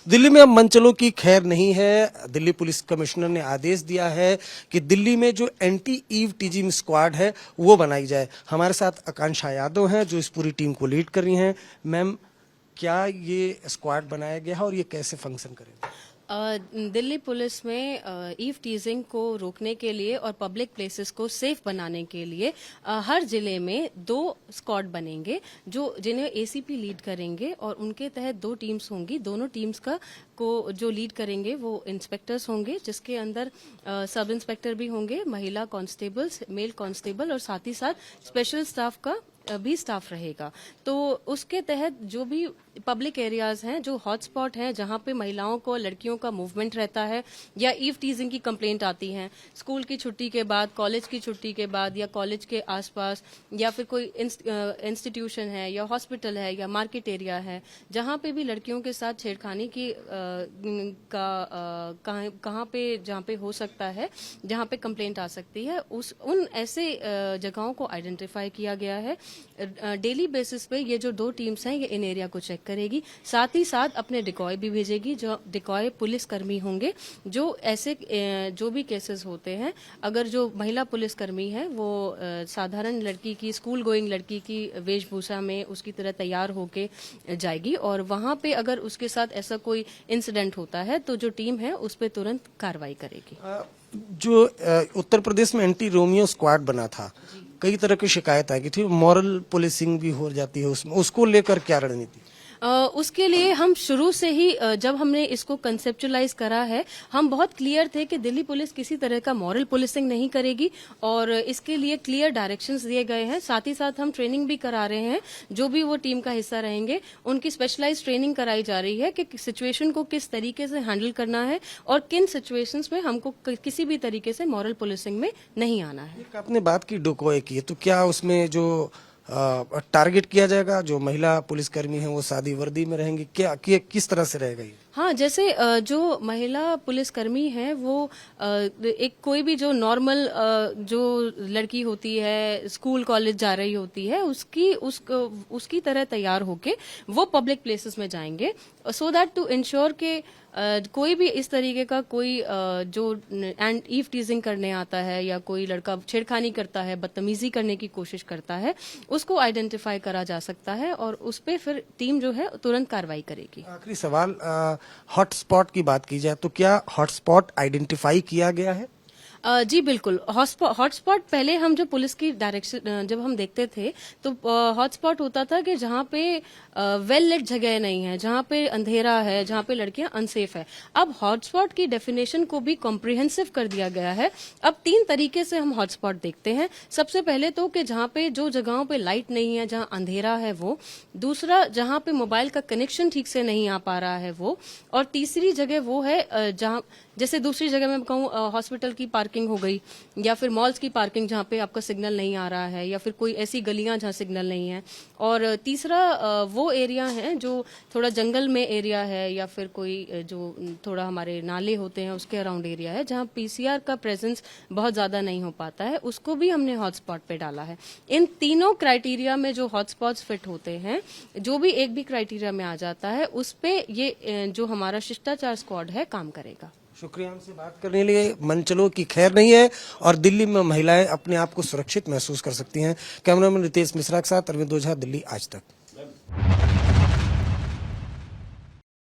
दिल्ली में अब मनचलों की खैर नहीं है। दिल्ली पुलिस कमिश्नर ने आदेश दिया है कि दिल्ली में जो एंटी ईव टीजिंग स्क्वाड है वो बनाई जाए। हमारे साथ आकांक्षा यादव हैं जो इस पूरी टीम को लीड कर रही हैं। मैम, क्या ये स्क्वाड बनाया गया है और ये कैसे फंक्शन करेगा? दिल्ली पुलिस में ईव टीजिंग को रोकने के लिए और पब्लिक प्लेसेस को सेफ बनाने के लिए हर जिले में 2 स्क्वाड बनेंगे जो जिन्हें एसीपी लीड करेंगे और उनके तहत 2 टीम्स होंगी। दोनों टीम्स को जो लीड करेंगे वो इंस्पेक्टर्स होंगे, जिसके अंदर सब इंस्पेक्टर भी होंगे, महिला कांस्टेबल्स, मेल कांस्टेबल और साथ ही साथ स्पेशल स्टाफ का भी स्टाफ रहेगा। तो उसके तहत जो भी पब्लिक एरियाज हैं, जो हॉटस्पॉट हैं, जहां पे महिलाओं को, लड़कियों का मूवमेंट रहता है या ईव टीजिंग की कंप्लेंट आती है, स्कूल की छुट्टी के बाद, कॉलेज की छुट्टी के बाद या कॉलेज के आसपास या फिर कोई इंस्टीट्यूशन है या हॉस्पिटल है या मार्केट एरिया है, जहां पे भी लड़कियों के साथ छेड़खानी की कहाँ पे जहां पे हो सकता है, जहां पे कंप्लेंट आ सकती है, उन ऐसे जगहों को आइडेंटिफाई किया गया है। डेली बेसिस पे ये जो 2 टीम्स हैं ये इन एरिया को चेक करेगी, साथ ही साथ अपने डिकॉय भी भेजेगी, जो डिकॉय पुलिसकर्मी होंगे जो ऐसे जो भी केसेस होते हैं, अगर जो महिला पुलिसकर्मी है वो साधारण लड़की की, स्कूल गोइंग लड़की की वेशभूषा में उसकी तरह तैयार होके जाएगी और वहां पे अगर उसके साथ ऐसा कोई इंसिडेंट होता है तो जो टीम है उस पर तुरंत कार्रवाई करेगी। जो उत्तर प्रदेश में एंटी रोमियो स्क्वाड बना था, कई तरह की शिकायत आई थी, मॉरल पुलिसिंग भी हो जाती है उसमें, उसको लेकर क्या रणनीति? उसके लिए हम शुरू से ही जब हमने इसको कंसेप्चुलाइज करा है, हम बहुत क्लियर थे कि दिल्ली पुलिस किसी तरह का मॉरल पुलिसिंग नहीं करेगी और इसके लिए क्लियर डायरेक्शंस दिए गए हैं। साथ ही साथ हम ट्रेनिंग भी करा रहे हैं, जो भी वो टीम का हिस्सा रहेंगे उनकी स्पेशलाइज ट्रेनिंग कराई जा रही है कि सिचुएशन को किस तरीके से हैंडल करना है और किन सिचुएशंस में हमको किसी भी तरीके से मॉरल पुलिसिंग में नहीं आना है। आपने बात की डिकॉय की, तो क्या उसमें जो टारगेट किया जाएगा, जो महिला पुलिसकर्मी है वो सादी वर्दी में रहेंगी, क्या किस तरह से रहेगा ये? हाँ, जैसे जो महिला पुलिसकर्मी है वो एक कोई भी जो नॉर्मल जो लड़की होती है, स्कूल कॉलेज जा रही होती है, उसकी तरह तैयार होके वो पब्लिक प्लेसेस में जाएंगे, सो दैट टू इंश्योर के कोई भी इस तरीके का कोई जो एंड ईव टीजिंग करने आता है या कोई लड़का छेड़खानी करता है, बदतमीजी करने की कोशिश करता है, उसको आइडेंटिफाई करा जा सकता है और उस पे फिर टीम जो है तुरंत कार्रवाई करेगी। आखिरी सवाल, हॉटस्पॉट की बात की जाए तो क्या हॉटस्पॉट आइडेंटिफाई किया गया है? जी बिल्कुल। हॉटस्पॉट पहले हम जो पुलिस की डायरेक्शन जब हम देखते थे तो हॉटस्पॉट होता था कि जहां पे वेल लिट जगह नहीं है, जहां पे अंधेरा है, जहां पे लड़कियां अनसेफ है। अब हॉटस्पॉट की डेफिनेशन को भी कॉम्प्रिहेंसिव कर दिया गया है। अब 3 तरीके से हम हॉटस्पॉट देखते हैं। सबसे पहले तो कि जहां पे जो जगहों पे लाइट नहीं है, जहां अंधेरा है वो, दूसरा जहां पे मोबाइल का कनेक्शन ठीक से नहीं आ पा रहा है वो, और तीसरी जगह वो है जहां, जैसे दूसरी जगह मैं कहूँ हॉस्पिटल की पार्किंग हो गई या फिर मॉल्स की पार्किंग जहाँ पे आपका सिग्नल नहीं आ रहा है या फिर कोई ऐसी गलियां जहाँ सिग्नल नहीं है, और तीसरा वो एरिया है जो थोड़ा जंगल में एरिया है या फिर कोई जो थोड़ा हमारे नाले होते हैं उसके अराउंड एरिया है जहाँ पीसीआर का प्रेजेंस बहुत ज्यादा नहीं हो पाता है, उसको भी हमने हॉटस्पॉट पे डाला है। इन तीनों क्राइटेरिया में जो हॉटस्पॉट्स फिट होते हैं, जो भी एक भी क्राइटेरिया में आ जाता है उस पे ये जो हमारा शिष्टाचार स्क्वाड है काम करेगा। शुक्रिया हमसे बात करने के लिए। मनचलों की खैर नहीं है और दिल्ली में महिलाएं अपने आप को सुरक्षित महसूस कर सकती हैं। कैमरामैन रितेश मिश्रा के साथ अरविंद ओझा, दिल्ली आज तक।